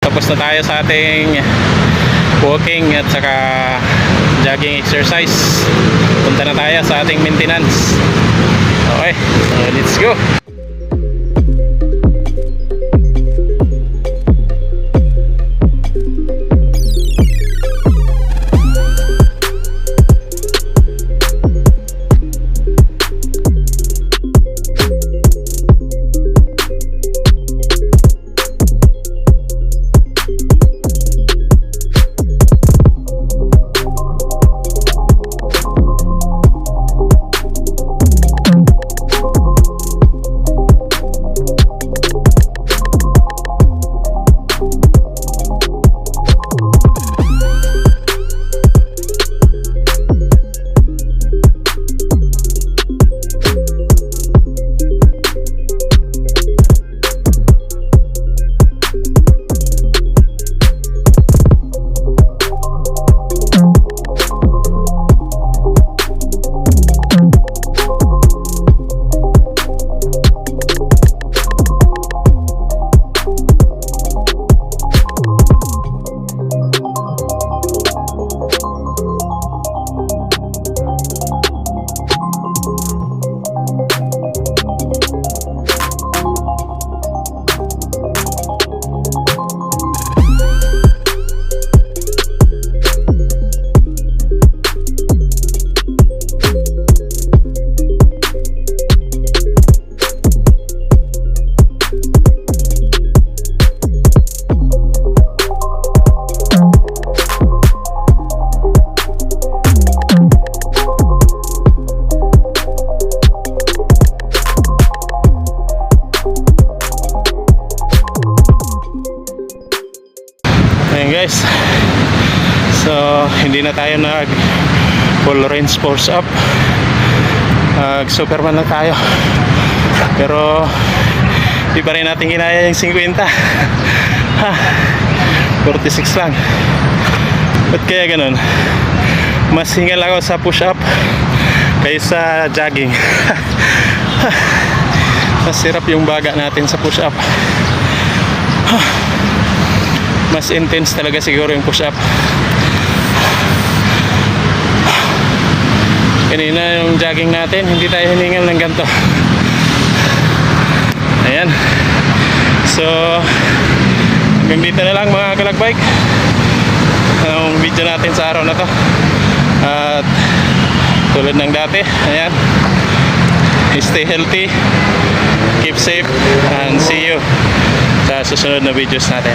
tapos na tayo sa ating walking at saka jogging exercise. Punta na tayo sa ating maintenance. Okay, so let's go. Ayan guys, so hindi na tayo nag full range force up, Superman lang tayo, pero di pa rin natin ginaya yung 50. 46 lang. Ba't kaya ganun? Mas hingal ako sa push up kaysa jogging. Mas hirap yung baga natin sa push up. Mas intense talaga siguro yung push up. Kanina yung jogging natin, hindi tayo hiningal ng ganito. Ayan. So hanggang dito na lang mga kalagbike ang video natin sa araw na to. At tulad ng dati, ayan, stay healthy, keep safe, and see you sa susunod na videos natin.